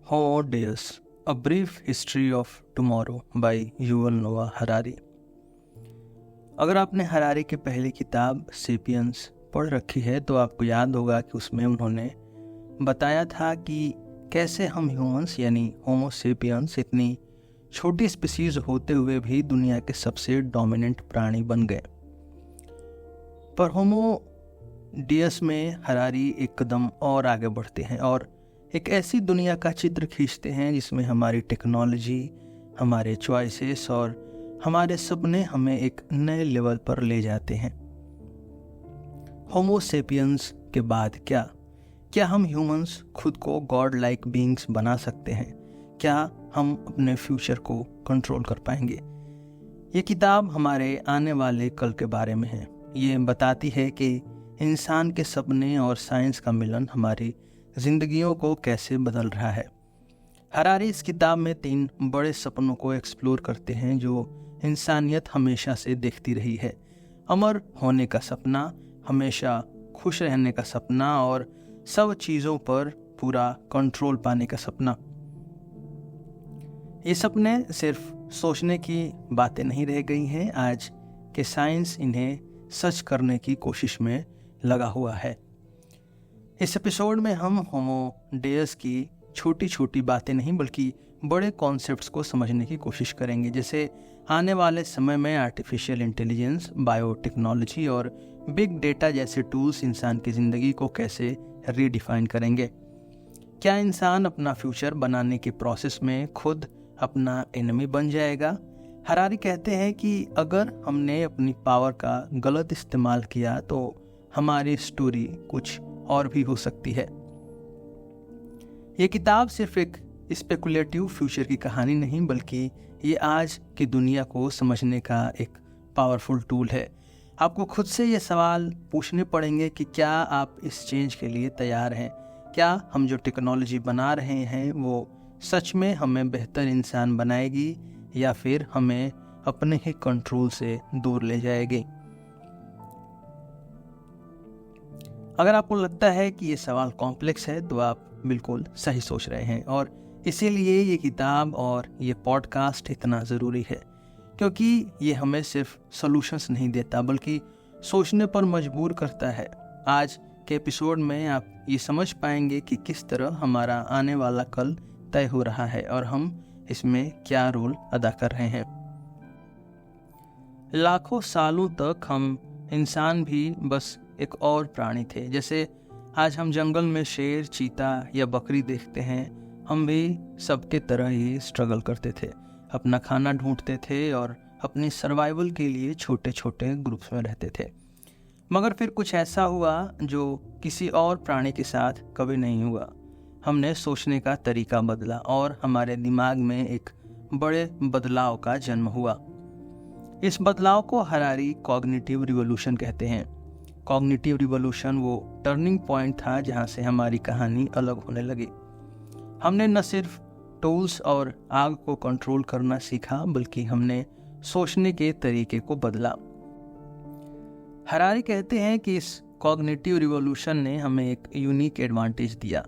Homo Deus, a brief history of tomorrow by Yuval Noah Harari. अगर आपने Harari की पहली किताब सेपियंस पढ़ रखी है तो आपको याद होगा कि उसमें उन्होंने बताया था कि कैसे हम ह्यूमंस यानी होमो सेपियंस इतनी छोटी स्पीसीज होते हुए भी दुनिया के सबसे डोमिनेंट प्राणी बन गए। पर होमो डियस में हरारी एक कदम और आगे बढ़ते हैं और एक ऐसी दुनिया का चित्र खींचते हैं जिसमें हमारी टेक्नोलॉजी, हमारे चॉइसेस और हमारे सपने हमें एक नए लेवल पर ले जाते हैं। होमो सेपियंस के बाद क्या हम ह्यूमंस खुद को गॉड लाइक बीइंग्स बना सकते हैं? क्या हम अपने फ्यूचर को कंट्रोल कर पाएंगे? ये किताब हमारे आने वाले कल के बारे में है। ये बताती है कि इंसान के सपने और साइंस का मिलन हमारी जिंदगियों को कैसे बदल रहा है। हरारी इस किताब में 3 बड़े सपनों को एक्सप्लोर करते हैं जो इंसानियत हमेशा से देखती रही है। अमर होने का सपना, हमेशा खुश रहने का सपना और सब चीज़ों पर पूरा कंट्रोल पाने का सपना। ये सपने सिर्फ सोचने की बातें नहीं रह गई हैं, आज के साइंस इन्हें सच करने की कोशिश में लगा हुआ है। इस एपिसोड में हम होमो डेयस की छोटी छोटी बातें नहीं बल्कि बड़े कॉन्सेप्ट्स को समझने की कोशिश करेंगे, जैसे आने वाले समय में आर्टिफिशियल इंटेलिजेंस, बायोटेक्नोलॉजी और बिग डेटा जैसे टूल्स इंसान की ज़िंदगी को कैसे रीडिफाइन करेंगे। क्या इंसान अपना फ्यूचर बनाने के प्रोसेस में खुद अपना एनिमी बन जाएगा? हरारी कहते हैं कि अगर हमने अपनी पावर का गलत इस्तेमाल किया तो हमारी स्टोरी कुछ और भी हो सकती है। ये किताब सिर्फ एक स्पेकुलेटिव फ्यूचर की कहानी नहीं बल्कि ये आज की दुनिया को समझने का एक पावरफुल टूल है। आपको खुद से ये सवाल पूछने पड़ेंगे कि क्या आप इस चेंज के लिए तैयार हैं? क्या हम जो टेक्नोलॉजी बना रहे हैं वो सच में हमें बेहतर इंसान बनाएगी या फिर हमें अपने ही कंट्रोल से दूर ले जाएगी? अगर आपको लगता है कि ये सवाल कॉम्प्लेक्स है तो आप बिल्कुल सही सोच रहे हैं और इसीलिए ये किताब और ये पॉडकास्ट इतना ज़रूरी है, क्योंकि ये हमें सिर्फ सॉल्यूशंस नहीं देता बल्कि सोचने पर मजबूर करता है। आज के एपिसोड में आप ये समझ पाएंगे कि किस तरह हमारा आने वाला कल तय हो रहा है और हम इसमें क्या रोल अदा कर रहे हैं। लाखों सालों तक हम इंसान भी बस एक और प्राणी थे। जैसे आज हम जंगल में शेर, चीता या बकरी देखते हैं, हम भी सबके तरह ही स्ट्रगल करते थे, अपना खाना ढूंढते थे और अपनी सर्वाइवल के लिए छोटे छोटे ग्रुप्स में रहते थे। मगर फिर कुछ ऐसा हुआ जो किसी और प्राणी के साथ कभी नहीं हुआ। हमने सोचने का तरीका बदला और हमारे दिमाग में एक बड़े बदलाव का जन्म हुआ। इस बदलाव को हरारी कॉग्निटिव रिवॉल्यूशन कहते हैं। कॉग्निटिव रिवॉल्यूशन वो टर्निंग पॉइंट था जहाँ से हमारी कहानी अलग होने लगी। हमने न सिर्फ टूल्स और आग को कंट्रोल करना सीखा बल्कि हमने सोचने के तरीके को बदला। हरारी कहते हैं कि इस कॉग्निटिव रिवॉल्यूशन ने हमें एक यूनिक एडवांटेज दिया।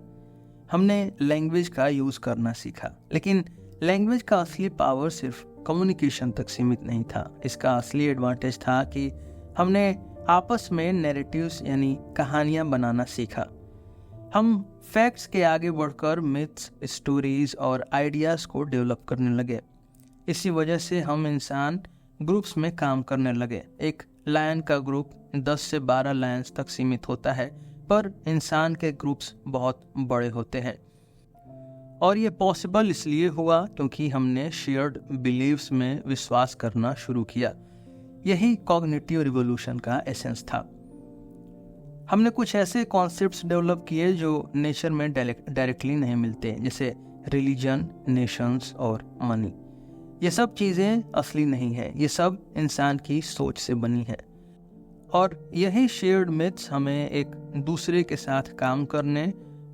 हमने लैंग्वेज का यूज़ करना सीखा, लेकिन लैंग्वेज का असली पावर सिर्फ कम्युनिकेशन तक सीमित नहीं था। इसका असली एडवांटेज था कि हमने आपस में नैरेटिव्स यानी कहानियाँ बनाना सीखा। हम फैक्ट्स के आगे बढ़कर मिथ्स, स्टोरीज और आइडियाज़ को डेवलप करने लगे। इसी वजह से हम इंसान ग्रुप्स में काम करने लगे। एक लायन का ग्रुप 10 से 12 लायंस तक सीमित होता है, पर इंसान के ग्रुप्स बहुत बड़े होते हैं। और ये पॉसिबल इसलिए हुआ क्योंकि हमने शेयर्ड बिलीव्स में विश्वास करना शुरू किया। यही कॉग्निटिव रिवॉल्यूशन का एसेंस था। हमने कुछ ऐसे कॉन्सेप्ट्स डेवलप किए जो नेचर में डायरेक्टली नहीं मिलते, जैसे रिलीजन, नेशंस और मनी। ये सब चीज़ें असली नहीं है, ये सब इंसान की सोच से बनी है। और यही शेयर्ड मिथ्स हमें एक दूसरे के साथ काम करने,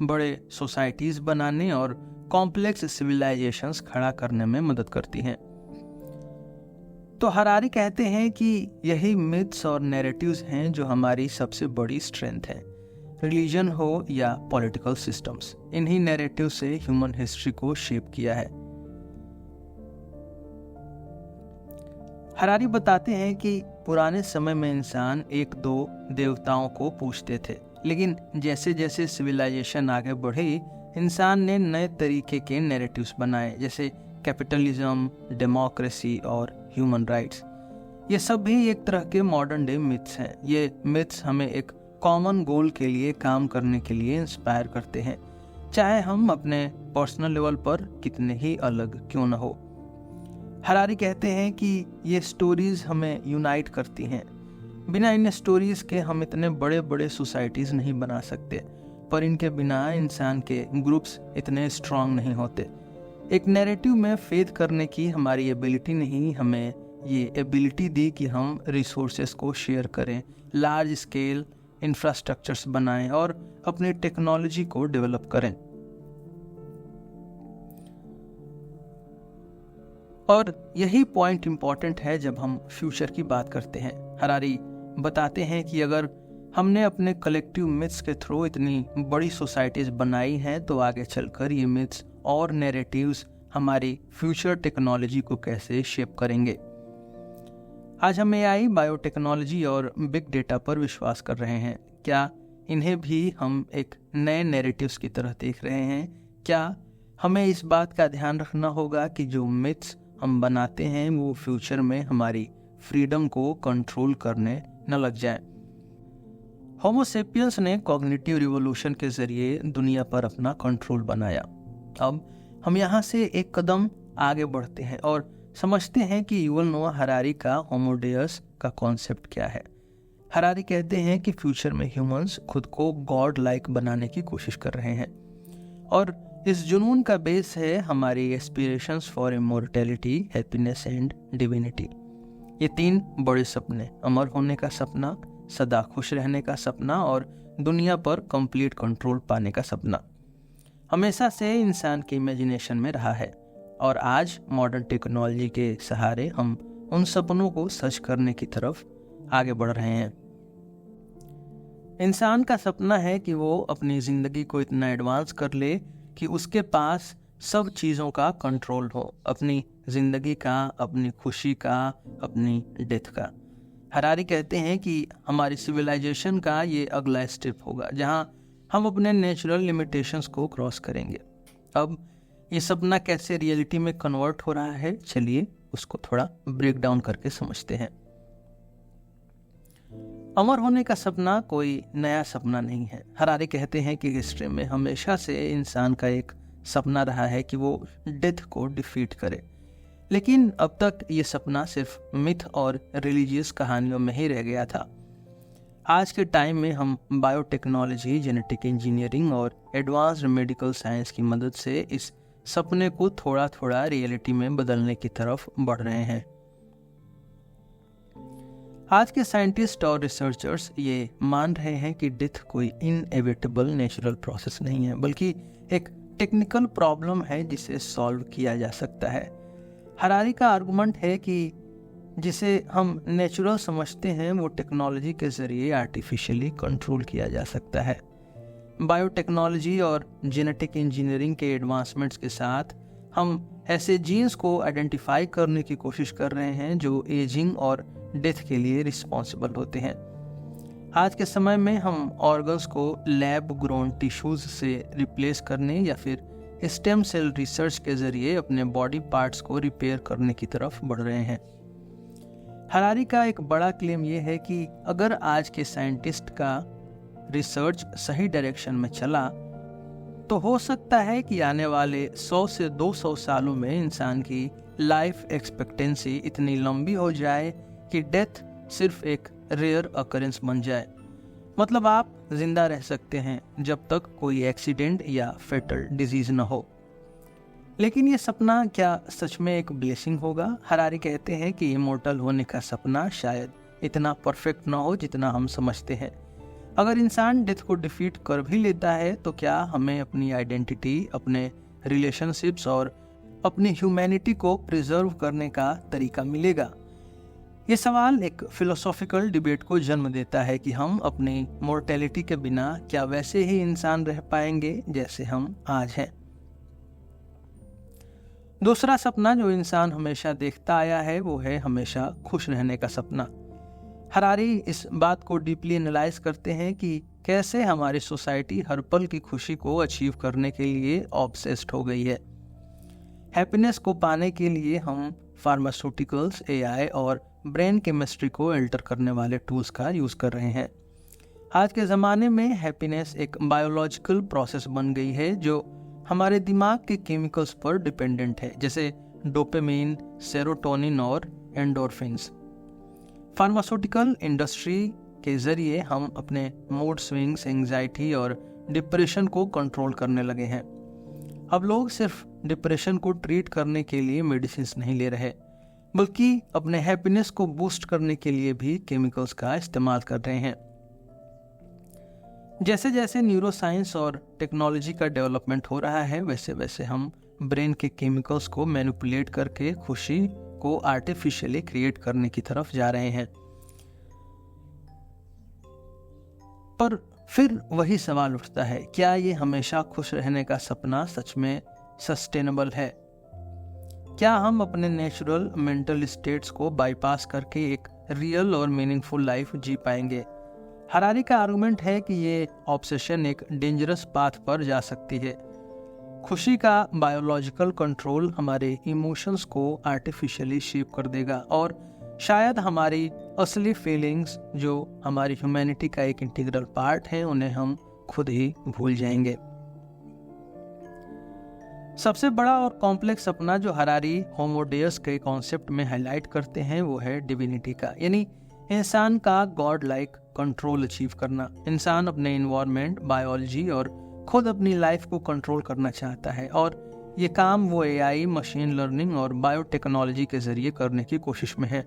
बड़े सोसाइटीज़ बनाने और कॉम्प्लेक्स सिविलाइजेशंस खड़ा करने में मदद करती हैं। तो हरारी कहते हैं कि यही मिथ्स और नैरेटिव्स हैं जो हमारी सबसे बड़ी स्ट्रेंथ है। रिलीजन हो या पॉलिटिकल सिस्टम्स, इन्हीं नैरेटिव से ह्यूमन हिस्ट्री को शेप किया है। हरारी बताते हैं कि पुराने समय में इंसान एक दो देवताओं को पूजते थे, लेकिन जैसे जैसे सिविलाइजेशन आगे बढ़ी, इंसान ने नए तरीके के नैरेटिव्स बनाए, जैसे कैपिटलिज्म, डेमोक्रेसी और ह्यूमन राइट्स। ये सब भी एक तरह के मॉडर्न डे मिथ्स हैं। ये मिथ्स हमें एक कॉमन गोल के लिए काम करने के लिए इंस्पायर करते हैं, चाहे हम अपने पर्सनल लेवल पर कितने ही अलग क्यों न हो। हरारी कहते हैं कि ये स्टोरीज हमें यूनाइट करती हैं। बिना इन स्टोरीज के हम इतने बड़े बड़े सोसाइटीज नहीं बना सकते, पर इनके बिना इंसान के ग्रुप्स इतने स्ट्रांग नहीं होते। एक नैरेटिव में फेथ करने की हमारी एबिलिटी नहीं, हमें ये एबिलिटी दी कि हम रिसोर्सेस को शेयर करें, लार्ज स्केल इंफ्रास्ट्रक्चर्स बनाएं और अपनी टेक्नोलॉजी को डेवलप करें। और यही पॉइंट इंपॉर्टेंट है जब हम फ्यूचर की बात करते हैं। हरारी बताते हैं कि अगर हमने अपने कलेक्टिव मिथ्स के थ्रू इतनी बड़ी सोसाइटीज बनाई हैं, तो आगे चलकर ये मिथ्स और नैरेटिव्स हमारी फ्यूचर टेक्नोलॉजी को कैसे शेप करेंगे। आज हम AI, बायोटेक्नोलॉजी और बिग डेटा पर विश्वास कर रहे हैं। क्या इन्हें भी हम एक नए नैरेटिव्स की तरह देख रहे हैं? क्या हमें इस बात का ध्यान रखना होगा कि जो मिथ्स हम बनाते हैं वो फ्यूचर में हमारी फ्रीडम को कंट्रोल करने न लग जाए। होमो सेपियंस ने कॉग्निटिव रिवॉल्यूशन के जरिए दुनिया पर अपना कंट्रोल बनाया। अब हम यहाँ से एक कदम आगे बढ़ते हैं और समझते हैं कि युवल नोआ हरारी का होमो डेयस का कॉन्सेप्ट क्या है। हरारी कहते हैं कि फ्यूचर में ह्यूमंस खुद को गॉड लाइक बनाने की कोशिश कर रहे हैं, और इस जुनून का बेस है हमारी aspirations for immortality, happiness and divinity. ये तीन बड़े सपने, अमर होने का सपना, सदा खुश रहने का सपना और दुनिया पर कंप्लीट कंट्रोल पाने का सपना, हमेशा से इंसान के इमेजिनेशन में रहा है। और आज मॉडर्न टेक्नोलॉजी के सहारे हम उन सपनों को सच करने की तरफ आगे बढ़ रहे हैं। इंसान का सपना है कि वो अपनी जिंदगी को इतना एडवांस कर ले कि उसके पास सब चीज़ों का कंट्रोल हो, अपनी जिंदगी का, अपनी खुशी का, अपनी डेथ का। हरारी कहते हैं कि हमारी सिविलाइजेशन का ये अगला स्टेप होगा, जहां हम अपने नेचुरल लिमिटेशंस को क्रॉस करेंगे। अब ये सपना कैसे रियलिटी में कन्वर्ट हो रहा है, चलिए उसको थोड़ा ब्रेक डाउन करके समझते हैं। अमर होने का सपना कोई नया सपना नहीं है। हरारी कहते हैं कि हिस्ट्री में हमेशा से इंसान का एक सपना रहा है कि वो डेथ को डिफीट करे, लेकिन अब तक ये सपना सिर्फ मिथ और रिलीजियस कहानियों में ही रह गया था। आज के टाइम में हम बायोटेक्नोलॉजी, जेनेटिक इंजीनियरिंग और एडवांस्ड मेडिकल साइंस की मदद से इस सपने को थोड़ा थोड़ा रियलिटी में बदलने की तरफ बढ़ रहे हैं। आज के साइंटिस्ट और रिसर्चर्स ये मान रहे हैं कि डेथ कोई इनएविटेबल नेचुरल प्रोसेस नहीं है, बल्कि एक टेक्निकल प्रॉब्लम है जिसे सॉल्व किया जा सकता है। हरारी का आर्गुमेंट है कि जिसे हम नेचुरल समझते हैं वो टेक्नोलॉजी के जरिए आर्टिफिशियली कंट्रोल किया जा सकता है। बायोटेक्नोलॉजी और जेनेटिक इंजीनियरिंग के एडवांसमेंट्स के साथ हम ऐसे जीन्स को आइडेंटिफाई करने की कोशिश कर रहे हैं जो एजिंग और डेथ के लिए रिस्पॉन्सिबल होते हैं। आज के समय में हम ऑर्गन्स को लैब ग्रोन टिश्यूज से रिप्लेस करने या फिर स्टेम सेल रिसर्च के जरिए अपने बॉडी पार्ट्स को रिपेयर करने की तरफ बढ़ रहे हैं। हरारी का एक बड़ा क्लेम यह है कि अगर आज के साइंटिस्ट का रिसर्च सही डायरेक्शन में चला तो हो सकता है कि आने वाले 100 से 200 सालों में इंसान की लाइफ एक्सपेक्टेंसी इतनी लंबी हो जाए कि डेथ सिर्फ एक रेयर अकरेंस बन जाए। मतलब आप जिंदा रह सकते हैं जब तक कोई एक्सीडेंट या फेटल डिजीज न हो। लेकिन ये सपना क्या सच में एक ब्लेसिंग होगा? हरारी कहते हैं कि इमोर्टल होने का सपना शायद इतना परफेक्ट ना हो जितना हम समझते हैं। अगर इंसान डेथ को डिफीट कर भी लेता है तो क्या हमें अपनी आइडेंटिटी, अपने रिलेशनशिप्स और अपनी ह्यूमैनिटी को प्रिजर्व करने का तरीका मिलेगा? ये सवाल एक फिलोसॉफिकल डिबेट को जन्म देता है कि हम अपनी मोर्टेलिटी के बिना क्या वैसे ही इंसान रह पाएंगे जैसे हम आज हैं। दूसरा सपना जो इंसान हमेशा देखता आया है वो है हमेशा खुश रहने का सपना। हरारी इस बात को डीपली एनालाइज करते हैं कि कैसे हमारी सोसाइटी हर पल की खुशी को अचीव करने के लिए ऑब्सेस्ड हो गई है। हैप्पीनेस को पाने के लिए हम फार्मास्यूटिकल्स, एआई और ब्रेन केमिस्ट्री को अल्टर करने वाले टूल्स का यूज़ कर रहे हैं। आज के ज़माने में हैप्पीनेस एक बायोलॉजिकल प्रोसेस बन गई है जो हमारे दिमाग के केमिकल्स पर डिपेंडेंट है, जैसे डोपामिन, सेरोटोनिन और एंडोर्फिन्स। फार्मास्यूटिकल इंडस्ट्री के ज़रिए हम अपने मूड स्विंग्स, एंग्जाइटी और डिप्रेशन को कंट्रोल करने लगे हैं। अब लोग सिर्फ डिप्रेशन को ट्रीट करने के लिए मेडिसिन नहीं ले रहे, बल्कि अपने हैप्पीनेस को बूस्ट करने के लिए भी केमिकल्स का इस्तेमाल कर रहे हैं। जैसे जैसे न्यूरोसाइंस और टेक्नोलॉजी का डेवलपमेंट हो रहा है, वैसे वैसे हम ब्रेन के केमिकल्स को मैनिपुलेट करके खुशी को आर्टिफिशियली क्रिएट करने की तरफ जा रहे हैं। पर फिर वही सवाल उठता है, क्या ये हमेशा खुश रहने का सपना सच में सस्टेनेबल है? क्या हम अपने नेचुरल मेंटल स्टेट्स को बाईपास करके एक रियल और मीनिंगफुल लाइफ जी पाएंगे? हरारी का आर्गुमेंट है कि ये ऑब्सेशन एक डेंजरस पाथ पर जा सकती है। खुशी का बायोलॉजिकल कंट्रोल हमारे इमोशंस को आर्टिफिशियली शेप कर देगा और शायद हमारी असली फीलिंग्स, जो हमारी ह्यूमैनिटी का एक इंटीग्रल पार्ट है, उन्हें हम खुद ही भूल जाएंगे। सबसे बड़ा और कॉम्प्लेक्स सपना जो हरारी होमो डेउस के कॉन्सेप्ट में हाईलाइट करते हैं वो है डिविनिटी का, यानी इंसान का गॉड लाइक कंट्रोल अचीव करना। इंसान अपने इन्वायरमेंट, बायोलॉजी और खुद अपनी लाइफ को कंट्रोल करना चाहता है और ये काम वो एआई, मशीन लर्निंग और बायोटेक्नोलॉजी के जरिए करने की कोशिश में है।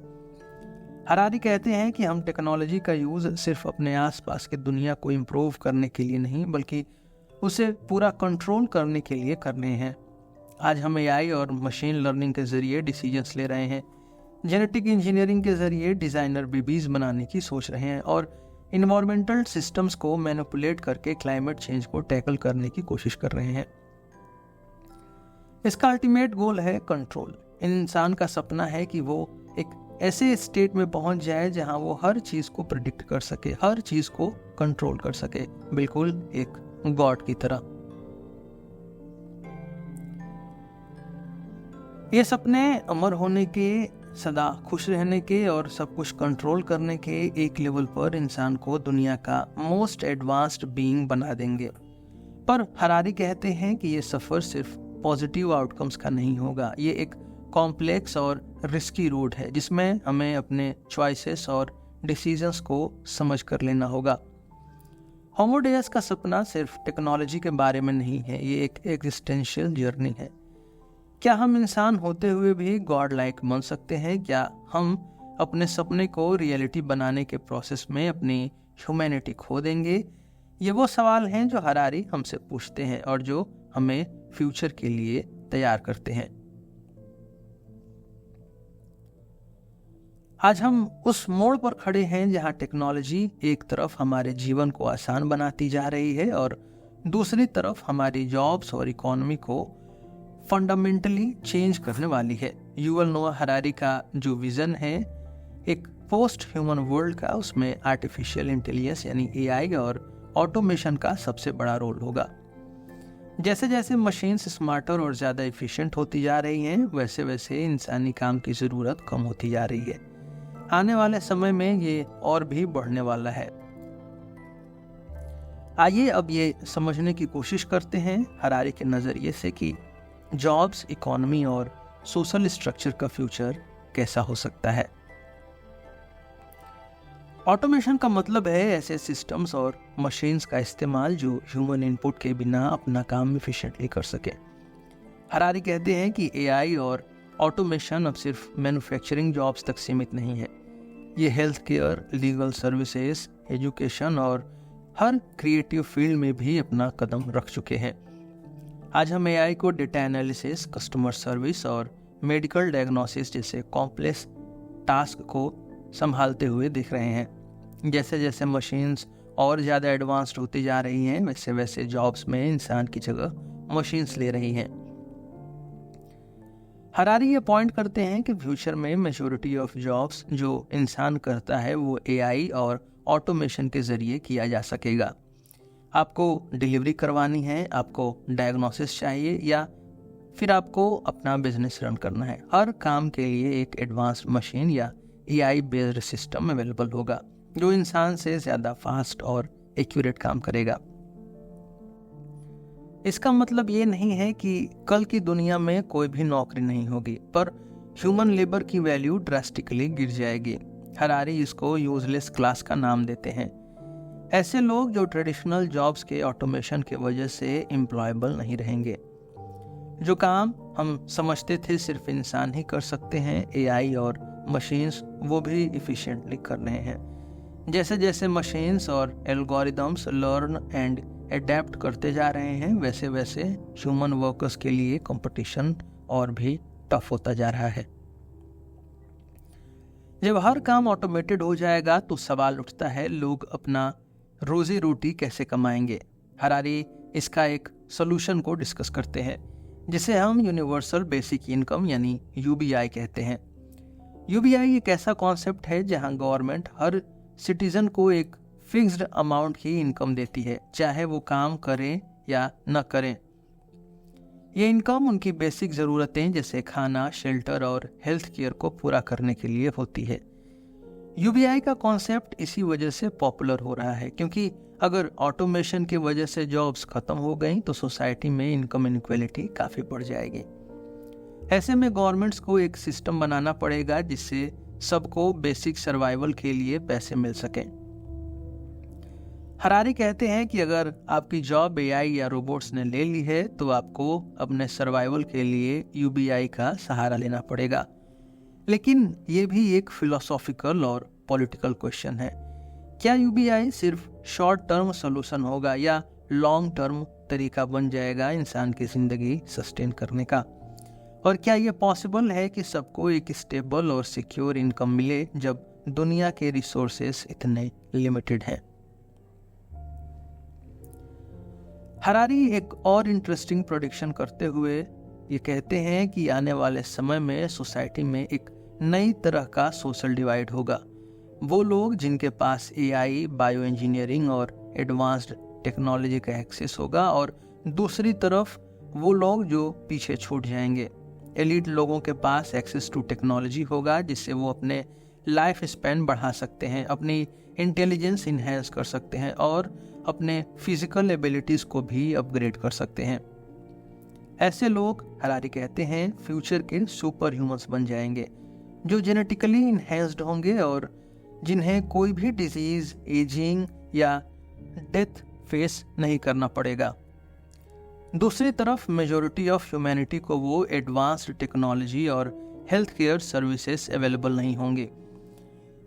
हरारी कहते हैं कि हम टेक्नोलॉजी का यूज़ सिर्फ अपने आसपास की दुनिया को इम्प्रूव करने के लिए नहीं, बल्कि उसे पूरा कंट्रोल करने के लिए कर रहे हैं। आज हम एआई और मशीन लर्निंग के जरिए डिसीजंस ले रहे हैं, जेनेटिक इंजीनियरिंग के जरिए डिज़ाइनर बेबीज बनाने की सोच रहे हैं और इन्वायरमेंटल सिस्टम्स को मैनिपुलेट करके क्लाइमेट चेंज को टैकल करने की कोशिश कर रहे हैं। इसका अल्टीमेट गोल है कंट्रोल। इंसान का सपना है कि वो एक ऐसे स्टेट में पहुंच जाए जहां वो हर चीज को प्रिडिक्ट कर सके, हर चीज को कंट्रोल कर सके, बिल्कुल एक गॉड की तरह। ये सपने अमर होने के, सदा खुश रहने के और सब कुछ कंट्रोल करने के एक लेवल पर इंसान को दुनिया का मोस्ट एडवांस्ड बीइंग बना देंगे। पर हरारी कहते हैं कि ये सफ़र सिर्फ पॉजिटिव आउटकम्स का नहीं होगा, ये एक कॉम्प्लेक्स और रिस्की रोड है जिसमें हमें अपने चॉइसेस और डिसीजंस को समझ कर लेना होगा। होमो डेउस का सपना सिर्फ टेक्नोलॉजी के बारे में नहीं है, ये एक एग्जिस्टेंशियल जर्नी है। क्या हम इंसान होते हुए भी गॉड लाइक बन सकते हैं? क्या हम अपने सपने को रियलिटी बनाने के प्रोसेस में अपनी ह्यूमैनिटी खो देंगे? ये वो सवाल हैं जो हरारी हमसे पूछते हैं और जो हमें फ्यूचर के लिए तैयार करते हैं। आज हम उस मोड़ पर खड़े हैं जहां टेक्नोलॉजी एक तरफ हमारे जीवन को आसान बनाती जा रही है और दूसरी तरफ हमारी जॉब्स और इकोनॉमी को फंडामेंटली चेंज करने वाली है। युवल नोआ हरारी का जो विजन है एक पोस्ट ह्यूमन वर्ल्ड का, उसमें आर्टिफिशियल इंटेलिजेंस यानी एआई और ऑटोमेशन का सबसे बड़ा रोल होगा। जैसे जैसे मशीन्स स्मार्टर और ज़्यादा एफिशिएंट होती जा रही हैं, वैसे वैसे इंसानी काम की ज़रूरत कम होती जा रही है। आने वाले समय में ये और भी बढ़ने वाला है। आइए अब ये समझने की कोशिश करते हैं हरारी के नज़रिए से कि जॉब्स, इकोनॉमी और सोशल स्ट्रक्चर का फ्यूचर कैसा हो सकता है। ऑटोमेशन का मतलब है ऐसे सिस्टम्स और मशीन्स का इस्तेमाल जो ह्यूमन इनपुट के बिना अपना काम एफिशिएंटली कर सके। हरारी कहते हैं कि एआई और ऑटोमेशन अब सिर्फ मैन्युफैक्चरिंग जॉब्स तक सीमित नहीं है, ये health care, legal services, education और हर क्रिएटिव फील्ड में भी अपना कदम रख चुके हैं। आज हम एआई को डेटा एनालिसिस, कस्टमर सर्विस और मेडिकल डायग्नोसिस जैसे कॉम्प्लेक्स टास्क को संभालते हुए दिख रहे हैं। जैसे जैसे मशीन्स और ज़्यादा एडवांस्ड होती जा रही हैं, वैसे वैसे जॉब्स में इंसान की जगह मशीन्स ले रही हैं। हरारी ये पॉइंट करते हैं कि फ्यूचर में मेजॉरिटी ऑफ जॉब्स जो इंसान करता है वो एआई और ऑटोमेशन के ज़रिए किया जा सकेगा। आपको डिलीवरी करवानी है, आपको डायग्नोसिस चाहिए, या फिर आपको अपना बिजनेस रन करना है, हर काम के लिए एक एडवांस्ड मशीन या एआई बेस्ड सिस्टम अवेलेबल होगा जो इंसान से ज़्यादा फास्ट और एक्यूरेट काम करेगा। इसका मतलब ये नहीं है कि कल की दुनिया में कोई भी नौकरी नहीं होगी, पर ह्यूमन लेबर की वैल्यू ड्रास्टिकली गिर जाएगी। हरारी इसको यूजलेस क्लास का नाम देते हैं। ऐसे लोग जो ट्रेडिशनल जॉब्स के ऑटोमेशन के वजह से एम्प्लॉयबल नहीं रहेंगे। जो काम हम समझते थे सिर्फ इंसान ही कर सकते हैं, एआई और मशीन्स वो भी इफिशिएंटली कर रहे हैं। जैसे जैसे मशीन्स और एल्गोरिदम्स लर्न एंड एडेप्ट करते जा रहे हैं, वैसे वैसे ह्यूमन वर्कर्स के लिए कंपटीशन और भी टफ होता जा रहा है। जब हर काम ऑटोमेटेड हो जाएगा तो सवाल उठता है, लोग अपना रोजी रोटी कैसे कमाएंगे। हरारी इसका एक सोल्यूशन को डिस्कस करते हैं जिसे हम यूनिवर्सल बेसिक इनकम यानी यूबीआई कहते हैं। यूबीआई एक ऐसा कॉन्सेप्ट है जहां गवर्नमेंट हर सिटीजन को एक फिक्स्ड अमाउंट की इनकम देती है, चाहे वो काम करें या न करें। ये इनकम उनकी बेसिक ज़रूरतें जैसे खाना, शेल्टर और हेल्थ केयर को पूरा करने के लिए होती है। यूबीआई का कॉन्सेप्ट इसी वजह से पॉपुलर हो रहा है, क्योंकि अगर ऑटोमेशन की वजह से जॉब्स खत्म हो गई तो सोसाइटी में इनकम इनक्वालिटी काफ़ी बढ़ जाएगी। ऐसे में गवर्नमेंट्स को एक सिस्टम बनाना पड़ेगा जिससे सबको बेसिक सर्वाइवल के लिए पैसे मिल सकें। हरारी कहते हैं कि अगर आपकी जॉब एआई या रोबोट्स ने ले ली है तो आपको अपने सर्वाइवल के लिए यूबीआई का सहारा लेना पड़ेगा। लेकिन ये भी एक फिलोसॉफिकल और पॉलिटिकल क्वेश्चन है। क्या यूबीआई सिर्फ शॉर्ट टर्म सोल्यूशन होगा या लॉन्ग टर्म तरीका बन जाएगा इंसान की ज़िंदगी सस्टेन करने का? और क्या ये पॉसिबल है कि सबको एक स्टेबल और सिक्योर इनकम मिले जब दुनिया के रिसोर्सेस इतने लिमिटेड हैं? हरारी एक और इंटरेस्टिंग प्रेडिक्शन करते हुए ये कहते हैं कि आने वाले समय में सोसाइटी में एक नई तरह का सोशल डिवाइड होगा। वो लोग जिनके पास एआई, बायो इंजीनियरिंग और एडवांस्ड टेक्नोलॉजी का एक्सेस होगा, और दूसरी तरफ वो लोग जो पीछे छूट जाएंगे। एलीट लोगों के पास एक्सेस टू टेक्नोलॉजी होगा जिससे वो अपने लाइफ स्पैन बढ़ा सकते हैं, अपनी इंटेलिजेंस इन्हेंस कर सकते हैं और अपने फिजिकल एबिलिटीज़ को भी अपग्रेड कर सकते हैं। ऐसे लोग, हरारी कहते हैं, फ्यूचर के सुपर ह्यूमंस बन जाएंगे जो जेनेटिकली इन्हेंस्ड होंगे और जिन्हें कोई भी डिजीज, एजिंग या डेथ फेस नहीं करना पड़ेगा। दूसरी तरफ मेजॉरिटी ऑफ ह्यूमैनिटी को वो एडवांस्ड टेक्नोलॉजी और हेल्थ केयर सर्विसेज अवेलेबल नहीं होंगे।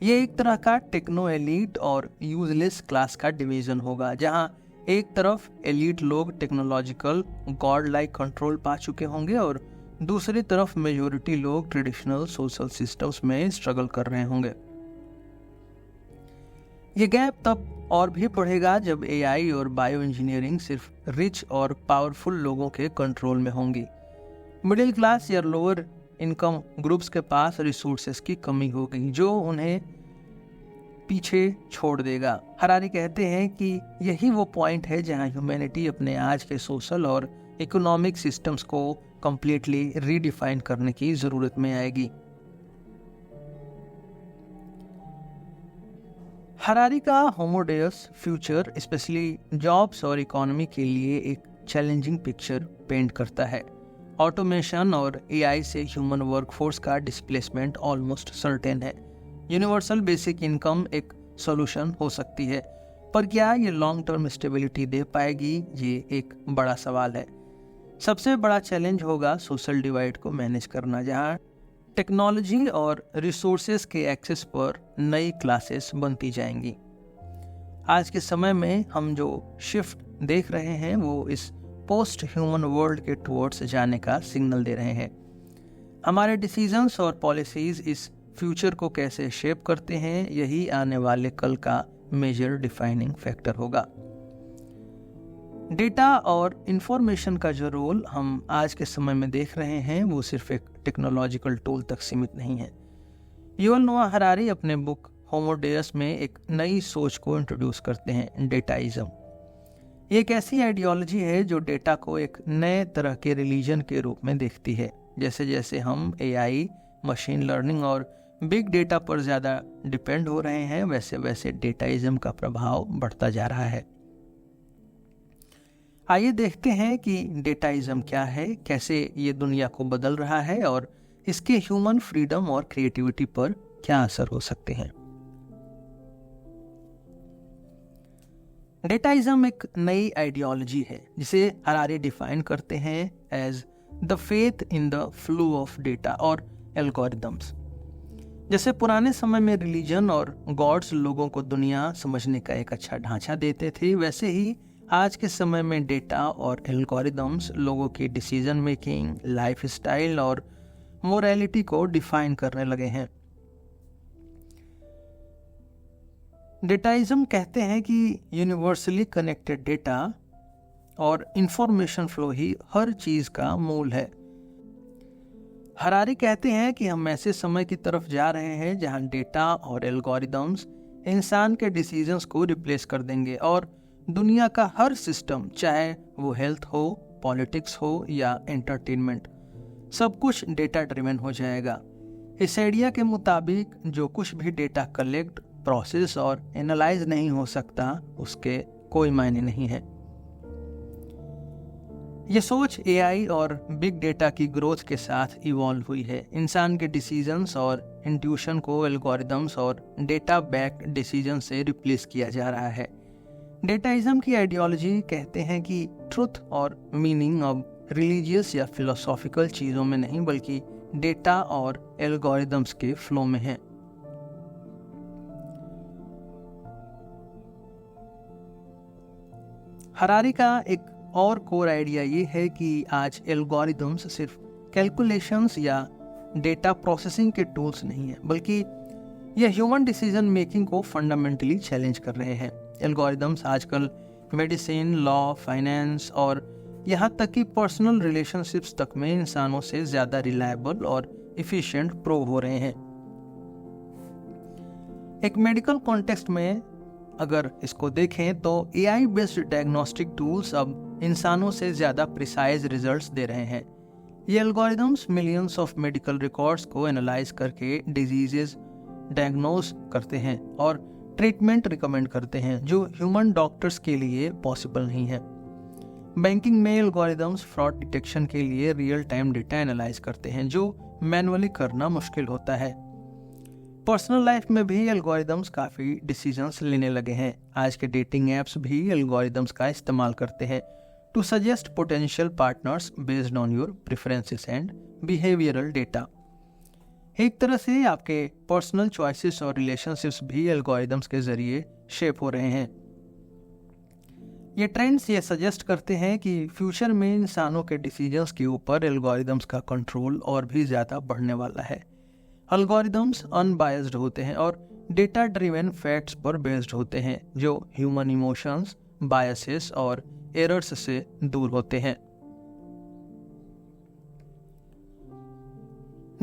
ये एक तरह का टेक्नो एलीट और यूजलेस क्लास का डिवीजन होगा, जहां एक तरफ एलीट लोग टेक्नोलॉजिकल गॉड लाइक कंट्रोल पा चुके होंगे और दूसरी तरफ मेजॉरिटी लोग ट्रेडिशनल सोशल सिस्टम्स में स्ट्रगल कर रहे होंगे। ये गैप तब और भी बढ़ेगा जब एआई और बायो इंजीनियरिंग सिर्फ रिच और पावरफुल लोगों के कंट्रोल में होंगी। मिडिल क्लास या लोअर इनकम ग्रुप्स के पास रिसोर्सेस की कमी होगी जो उन्हें पीछे छोड़ देगा। हरारी कहते हैं कि यही वो पॉइंट है जहां ह्यूमैनिटी अपने आज के सोशल और इकोनॉमिक सिस्टम्स को कंप्लीटली रीडिफाइन करने की जरूरत में आएगी। हरारी का होमो डेउस फ्यूचर स्पेशली जॉब्स और इकोनॉमी के लिए एक चैलेंजिंग पिक्चर पेंट करता है। ऑटोमेशन और एआई से ह्यूमन वर्कफोर्स का डिस्प्लेसमेंट ऑलमोस्ट सर्टेन है। यूनिवर्सल बेसिक इनकम एक सॉल्यूशन हो सकती है, पर क्या ये लॉन्ग टर्म स्टेबिलिटी दे पाएगी, ये एक बड़ा सवाल है। सबसे बड़ा चैलेंज होगा सोशल डिवाइड को मैनेज करना, जहां टेक्नोलॉजी और रिसोर्सेज के एक्सेस पर नई क्लासेस बनती जाएंगी। आज के समय में हम जो शिफ्ट देख रहे हैं वो इस पोस्ट ह्यूमन वर्ल्ड के टुवर्ड्स जाने का सिग्नल दे रहे हैं। हमारे डिसीजंस और पॉलिसीज इस फ्यूचर को कैसे शेप करते हैं, यही आने वाले कल का मेजर डिफाइनिंग फैक्टर होगा। डेटा और इंफॉर्मेशन का जो रोल हम आज के समय में देख रहे हैं वो सिर्फ एक टेक्नोलॉजिकल टूल तक सीमित नहीं है। युवल नोआ हरारी अपने बुक होमो डेयस में एक नई सोच को इंट्रोड्यूस करते हैं, डेटाइज्म। ये एक ऐसी आइडियोलॉजी है जो डेटा को एक नए तरह के रिलीजन के रूप में देखती है। जैसे जैसे हम एआई, मशीन लर्निंग और बिग डेटा पर ज़्यादा डिपेंड हो रहे हैं, वैसे वैसे डेटाइज्म का प्रभाव बढ़ता जा रहा है। आइए देखते हैं कि डेटाइज्म क्या है, कैसे ये दुनिया को बदल रहा है और इसके ह्यूमन फ्रीडम और क्रिएटिविटी पर क्या असर हो सकते हैं। डेटाइज्म एक नई आइडियोलॉजी है जिसे हरारी डिफाइन करते हैं as the faith in the flow of data और एल्गोरिदम्स। जैसे पुराने समय में रिलीजन और गॉड्स लोगों को दुनिया समझने का एक अच्छा ढांचा देते थे, वैसे ही आज के समय में डेटा और एल्गोरिदम्स लोगों की डिसीजन मेकिंग, लाइफ स्टाइल और मोरालिटी को डिफाइन करने लगे हैं। डेटाइज्म कहते हैं कि यूनिवर्सली कनेक्टेड डेटा और इंफॉर्मेशन फ्लो ही हर चीज का मूल है। हरारी कहते हैं कि हम ऐसे समय की तरफ जा रहे हैं जहां डेटा और एल्गोरिदम्स इंसान के डिसीजंस को रिप्लेस कर देंगे और दुनिया का हर सिस्टम, चाहे वो हेल्थ हो, पॉलिटिक्स हो या एंटरटेनमेंट, सब कुछ डेटा ड्रिवन हो जाएगा। इस आइडिया के मुताबिक जो कुछ भी डेटा कलेक्ट, प्रोसेस और एनालाइज नहीं हो सकता, उसके कोई मायने नहीं है। ये सोच एआई और बिग डेटा की ग्रोथ के साथ इवॉल्व हुई है। इंसान के डिसीजंस और इंट्यूशन को एल्गोरिदम्स और डेटा बैक्ड डिसीजन से रिप्लेस किया जा रहा है। डेटाइज्म की आइडियोलॉजी कहते हैं कि ट्रुथ और मीनिंग अब रिलीजियस या फिलोसॉफिकल चीज़ों में नहीं, बल्कि डेटा और एल्गोरिदम्स के फ्लो में है। हरारी का एक और कोर आइडिया ये है कि आज एल्गोरिदम्स सिर्फ कैलकुलेशंस या डेटा प्रोसेसिंग के टूल्स नहीं है, बल्कि ये ह्यूमन डिसीजन मेकिंग को फंडामेंटली चैलेंज कर रहे हैं। एल्गोरिदम्स आजकल मेडिसिन, लॉ, फाइनेंस और यहाँ तक कि पर्सनल रिलेशनशिप्स तक में इंसानों से ज़्यादा रिलायबल और इफिशिएंट प्रूव हो रहे हैं। एक मेडिकल कॉन्टेक्स्ट में अगर इसको देखें तो एआई बेस्ड डायग्नोस्टिक टूल्स अब इंसानों से ज़्यादा प्रिसाइज रिजल्ट्स दे रहे हैं। ये algorithms millions of medical records को एनालाइज करके डिजीजेस डायग्नोज करते हैं और ट्रीटमेंट रिकमेंड करते हैं, जो ह्यूमन डॉक्टर्स के लिए पॉसिबल नहीं है। बैंकिंग में एल्गोरिदम्स फ्रॉड डिटेक्शन के लिए रियल टाइम डेटा एनालाइज करते हैं, जो मैनुअली करना मुश्किल होता है। पर्सनल लाइफ में भी एल्गोरिदम्स काफ़ी डिसीजंस लेने लगे हैं। आज के डेटिंग ऐप्स भी एल्गोरिदम्स का इस्तेमाल करते हैं to suggest potential partners based on your preferences and behavioural data. एक तरह से आपके पर्सनल चॉइसेस और रिलेशनशिप्स भी एल्गोरिदम्स के जरिए शेप हो रहे हैं। ये ट्रेंड्स ये सजेस्ट करते हैं कि फ्यूचर में इंसानों के डिसीजंस के ऊपर एल्गोरिदम्स का कंट्रोल और भी ज़्यादा बढ़ने वाला है। एल्गोरिदम्स अनबायस्ड होते हैं और डेटा ड्रिवन फैक्ट्स पर बेस्ड होते हैं, जो ह्यूमन इमोशंस, बायसेस और एरर्स से दूर होते हैं।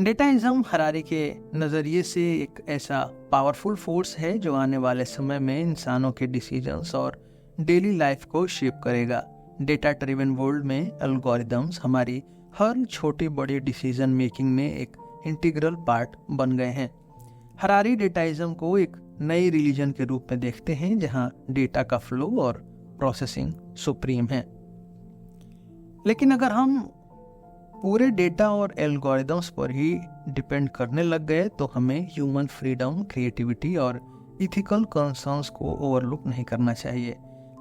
डेटाइज्म हरारी के नज़रिए से एक ऐसा पावरफुल फोर्स है जो आने वाले समय में इंसानों के डिसीजंस और डेली लाइफ को शेप करेगा। डेटा ड्रिवन वर्ल्ड में एल्गोरिदम्स हमारी हर छोटी बड़ी डिसीजन मेकिंग में एक इंटीग्रल पार्ट बन गए हैं। हरारी डेटाइज्म को एक नई रिलीजन के रूप में देखते हैं, जहां डेटा का फ्लो और प्रोसेसिंग सुप्रीम है। लेकिन अगर हम पूरे डेटा और एल्गोरिदम्स पर ही डिपेंड करने लग गए तो हमें ह्यूमन फ्रीडम, क्रिएटिविटी और इथिकल कंसर्न्स को ओवरलुक नहीं करना चाहिए।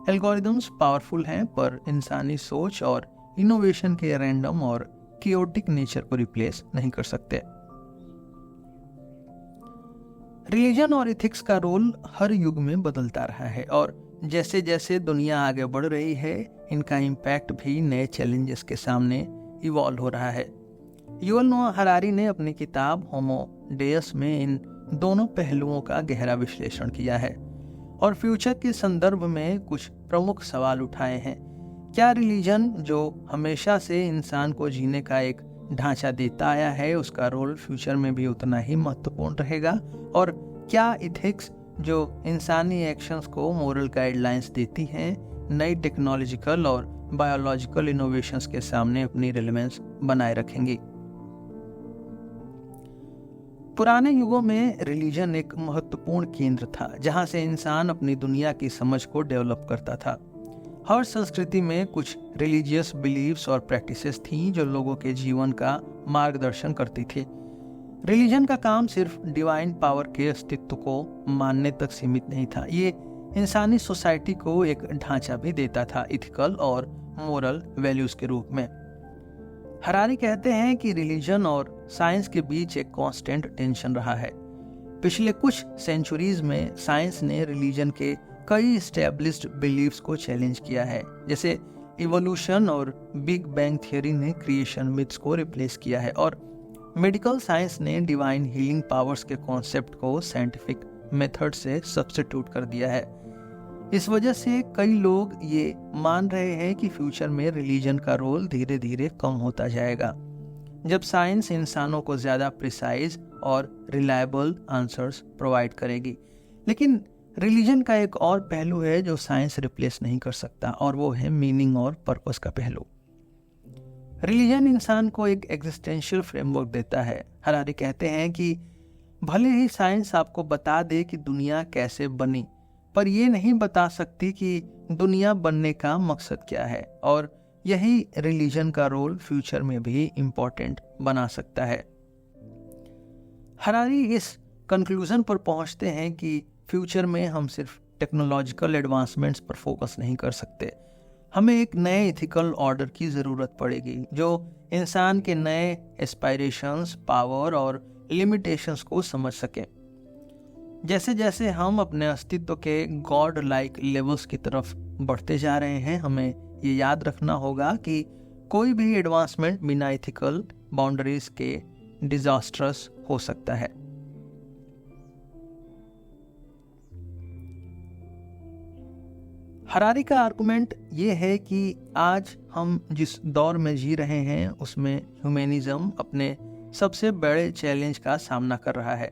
एल्गोरिदम्स पावरफुल हैं, पर इंसानी सोच और इनोवेशन के रैंडम और कियोटिक नेचर को रिप्लेस नहीं कर सकते। रिलीजन और इथिक्स का रोल हर युग में बदलता रहा है और जैसे जैसे दुनिया आगे बढ़ रही है, इनका इम्पैक्ट भी नए चैलेंजेस के सामने इवॉल्व हो रहा है। युवल नोआ हरारी ने अपनी किताब होमो डेयस में इन दोनों पहलुओं का गहरा विश्लेषण किया है और फ्यूचर के संदर्भ में कुछ प्रमुख सवाल उठाए हैं। क्या रिलीजन, जो हमेशा से इंसान को जीने का एक ढांचा देता आया है, उसका रोल फ्यूचर में भी उतना ही महत्वपूर्ण रहेगा? और क्या इथिक्स, जो इंसानी एक्शंस को मोरल गाइडलाइंस देती हैं, नई टेक्नोलॉजिकल और बायोलॉजिकल इनोवेशंस के सामने अपनी रिलेवेंस बनाए रखेंगी? पुराने युगों में रिलीजन एक महत्वपूर्ण केंद्र था, जहां से इंसान अपनी दुनिया की समझ को डेवलप करता था। हर संस्कृति में कुछ रिलीजियस बिलीव्स और प्रैक्टिसेस थीं जो लोगों के जीवन का मार्गदर्शन करती थी। रिलीजन का काम सिर्फ डिवाइन पावर के अस्तित्व को मानने तक सीमित नहीं था, ये इंसानी सोसाइटी को एक ढांचा भी देता था, इथिकल और मोरल वैल्यूज के रूप में। हरारी कहते हैं कि रिलीजन और साइंस के बीच एक कांस्टेंट टेंशन रहा है। पिछले कुछ सेंचुरीज में साइंस ने रिलीजन के कई एस्टैब्लिश्ड बिलीव्स को चैलेंज किया है, जैसे इवोल्यूशन और बिग बैंग थ्योरी ने क्रिएशन मिथ्स को रिप्लेस किया है, और मेडिकल साइंस ने डिवाइन हीलिंग पावर्स के कॉन्सेप्ट को साइंटिफिक मेथड से सब्स्टिट्यूट कर दिया है। इस वजह से कई लोग ये मान रहे हैं कि फ्यूचर में रिलीजन का रोल धीरे धीरे कम होता जाएगा, जब साइंस इंसानों को ज़्यादा प्रिसाइज और रिलायबल आंसर्स प्रोवाइड करेगी। लेकिन रिलीजन का एक और पहलू है जो साइंस रिप्लेस नहीं कर सकता, और वो है मीनिंग और पर्पस का पहलू। रिलीजन इंसान को एक एग्जिस्टेंशियल फ्रेमवर्क देता है। हरारी कहते हैं कि भले ही साइंस आपको बता दे कि दुनिया कैसे बनी, पर ये नहीं बता सकती कि दुनिया बनने का मकसद क्या है, और यही रिलीजन का रोल फ्यूचर में भी इम्पोर्टेंट बना सकता है। हरारी इस कंक्लूजन पर पहुंचते हैं कि फ्यूचर में हम सिर्फ टेक्नोलॉजिकल एडवांसमेंट्स पर फोकस नहीं कर सकते, हमें एक नए इथिकल ऑर्डर की ज़रूरत पड़ेगी जो इंसान के नए एस्पायरेशंस, पावर और लिमिटेशंस को समझ सके। जैसे जैसे हम अपने अस्तित्व के गॉड लाइक लेवल्स की तरफ बढ़ते जा रहे हैं, हमें ये याद रखना होगा कि कोई भी एडवांसमेंट बिना इथिकल बाउंड्रीज के डिजास्ट्रस हो सकता है। हरारी का आर्गुमेंट ये है कि आज हम जिस दौर में जी रहे हैं उसमें ह्यूमैनिज्म अपने सबसे बड़े चैलेंज का सामना कर रहा है।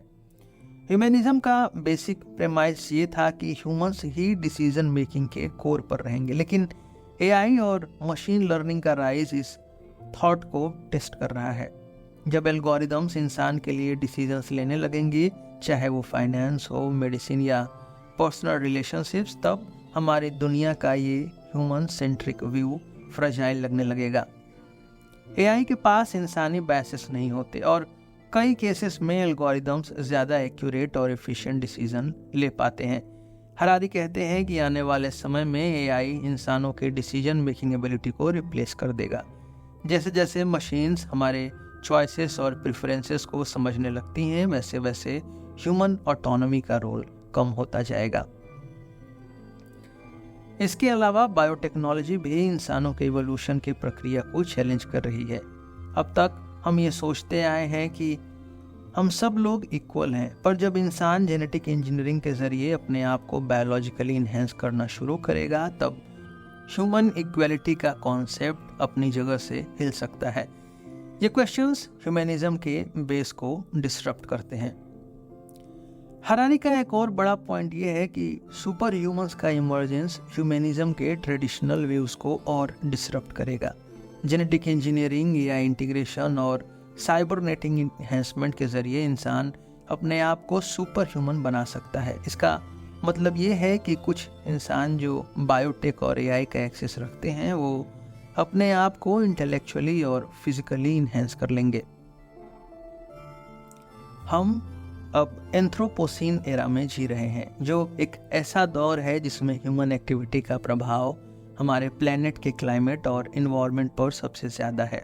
ह्यूमैनिज्म का बेसिक प्रेमाइस ये था कि ह्यूमंस ही डिसीजन मेकिंग के कोर पर रहेंगे, लेकिन एआई और मशीन लर्निंग का राइज इस थॉट को टेस्ट कर रहा है। जब एल्गोरिदम्स इंसान के लिए डिसीजंस लेने लगेंगी, चाहे वो फाइनेंस हो, मेडिसिन या पर्सनल रिलेशनशिप्स, तब हमारी दुनिया का ये ह्यूमन सेंट्रिक व्यू फ्रेजाइल लगने लगेगा। एआई के पास इंसानी बायसेस नहीं होते और कई केसेस में एल्गोरिदम्स ज़्यादा एक्यूरेट और एफिशिएंट डिसीजन ले पाते हैं। हरारी कहते हैं कि आने वाले समय में एआई इंसानों के डिसीजन मेकिंग एबिलिटी को रिप्लेस कर देगा। जैसे जैसे मशीन्स हमारे चॉइसेस और प्रेफरेंसेस को समझने लगती हैं, वैसे वैसे ह्यूमन ऑटोनॉमी का रोल कम होता जाएगा। इसके अलावा बायोटेक्नोलॉजी भी इंसानों के इवोल्यूशन की प्रक्रिया को चैलेंज कर रही है। अब तक हम ये सोचते आए हैं कि हम सब लोग इक्वल हैं, पर जब इंसान जेनेटिक इंजीनियरिंग के जरिए अपने आप को बायोलॉजिकली इन्हेंस करना शुरू करेगा, तब ह्यूमन इक्वलिटी का कॉन्सेप्ट अपनी जगह से हिल सकता है। ये क्वेश्चंस ह्यूमैनिज्म के बेस को डिसरप्ट करते हैं। हरारी का एक और बड़ा पॉइंट ये है कि सुपर ह्यूमंस का इमर्जेंस ह्यूमैनिज्म के ट्रेडिशनल व्यूज़ को और डिसरप्ट करेगा। जेनेटिक इंजीनियरिंग या इंटीग्रेशन और साइबरनेटिक इन्हेंसमेंट के जरिए इंसान अपने आप को सुपर ह्यूमन बना सकता है। इसका मतलब ये है कि कुछ इंसान जो बायोटेक और एआई का एक्सेस रखते हैं, वो अपने आप को इंटेलेक्चुअली और फिजिकली इन्हेंस कर लेंगे। हम अब एंथ्रोपोसीन एरा में जी रहे हैं, जो एक ऐसा दौर है जिसमें ह्यूमन एक्टिविटी का प्रभाव हमारे प्लेनेट के क्लाइमेट और इन्वायरमेंट पर सबसे ज़्यादा है।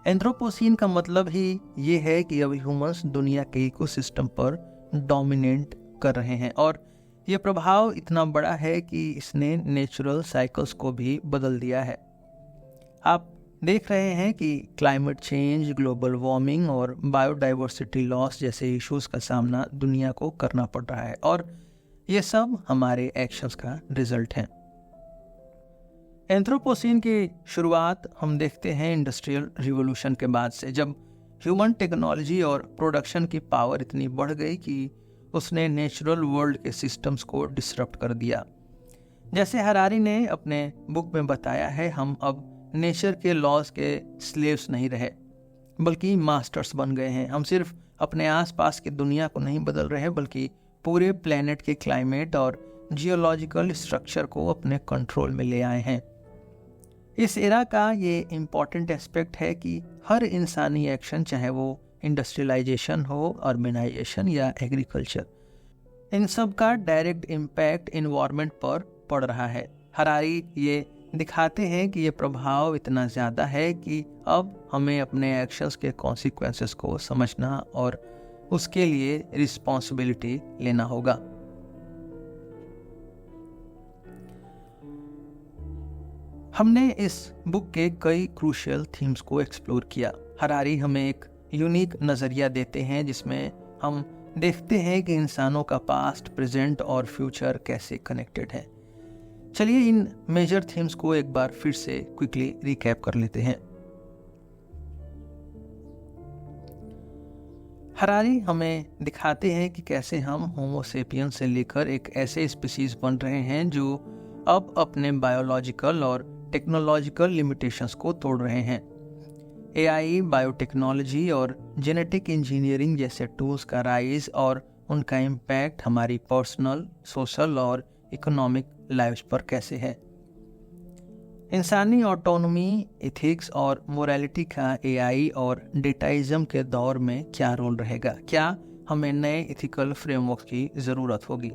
एंथ्रोपोसीन का मतलब ही ये है कि अब ह्यूमंस दुनिया के इकोसिस्टम पर डोमिनेट कर रहे हैं, और ये प्रभाव इतना बड़ा है कि इसने नेचुरल साइकिल्स को भी बदल दिया है। आप देख रहे हैं कि क्लाइमेट चेंज, ग्लोबल वार्मिंग और बायोडाइवर्सिटी लॉस जैसे इश्यूज का सामना दुनिया को करना पड़ रहा है, और ये सब हमारे एक्शंस का रिजल्ट है। एंथ्रोपोसीन की शुरुआत हम देखते हैं इंडस्ट्रियल रिवॉल्यूशन के बाद से, जब ह्यूमन टेक्नोलॉजी और प्रोडक्शन की पावर इतनी बढ़ गई कि उसने नेचुरल वर्ल्ड के सिस्टम्स को डिसरप्ट कर दिया। जैसे हरारी ने अपने बुक में बताया है, हम अब नेचर के लॉज के स्लेव्स नहीं रहे बल्कि मास्टर्स बन गए हैं। हम सिर्फ अपने आसपास की दुनिया को नहीं बदल रहे बल्कि पूरे प्लेनेट के क्लाइमेट और जियोलॉजिकल स्ट्रक्चर को अपने कंट्रोल में ले आए हैं। इस एरा का ये इम्पॉर्टेंट एस्पेक्ट है कि हर इंसानी एक्शन, चाहे वो इंडस्ट्रियलाइजेशन हो, अर्बनाइजेशन या एग्रीकल्चर, इन सब का डायरेक्ट इम्पैक्ट इन्वायरमेंट पर पड़ रहा है। हरारी ये दिखाते हैं कि ये प्रभाव इतना ज़्यादा है कि अब हमें अपने एक्शंस के कॉन्सिक्वेंसेस को समझना और उसके लिए रिस्पॉन्सिबिलिटी लेना होगा। हमने इस बुक के कई क्रूशियल थीम्स को एक्सप्लोर किया। हरारी हमें एक यूनिक नज़रिया देते हैं जिसमें हम देखते हैं कि इंसानों का पास्ट, प्रेजेंट और फ्यूचर कैसे कनेक्टेड है। चलिए इन मेजर थीम्स को एक बार फिर से क्विकली रिकैप कर लेते हैं। हरारी हमें दिखाते हैं कि कैसे हम होमो सेपियन से लेकर एक ऐसे स्पीसीज बन रहे हैं जो अब अपने बायोलॉजिकल और टेक्नोलॉजिकल लिमिटेशंस को तोड़ रहे हैं। एआई, बायोटेक्नोलॉजी और जेनेटिक इंजीनियरिंग जैसे टूल्स का राइज और उनका इम्पैक्ट हमारी पर्सनल, सोशल और इकोनॉमिक लाइव्स पर कैसे है। इंसानी ऑटोनॉमी, एथिक्स और मोरालिटी का एआई और डेटाइज्म के दौर में क्या रोल रहेगा? क्या हमें नए एथिकल फ्रेमवर्क की ज़रूरत होगी?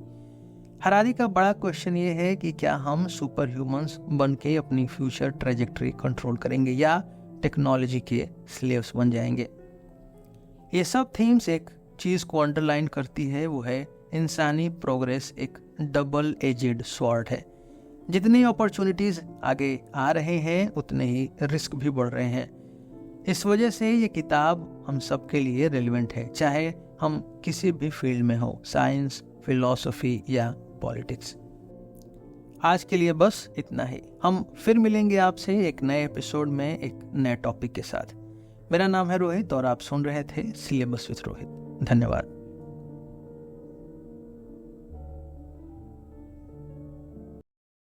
हरारी का बड़ा क्वेश्चन ये है कि क्या हम सुपर ह्यूमंस बन के अपनी फ्यूचर ट्रेजेक्ट्री कंट्रोल करेंगे या टेक्नोलॉजी के स्लेव्स बन जाएंगे। ये सब थीम्स एक चीज़ को अंडरलाइन करती है, वो है इंसानी प्रोग्रेस एक डबल एजेड स्वॉर्ड है। जितनी अपॉर्चुनिटीज़ आगे आ रहे हैं उतने ही रिस्क भी बढ़ रहे हैं। इस वजह से ये किताब हम सब के लिए रेलिवेंट है, चाहे हम किसी भी फील्ड में हो, साइंस, फिलॉसफी या पॉलिटिक्स। आज के लिए बस इतना ही। हम फिर मिलेंगे आपसे एक नए एपिसोड में एक नए टॉपिक के साथ। मेरा नाम है रोहित और आप सुन रहे थे सिलेबस विद रोहित। धन्यवाद।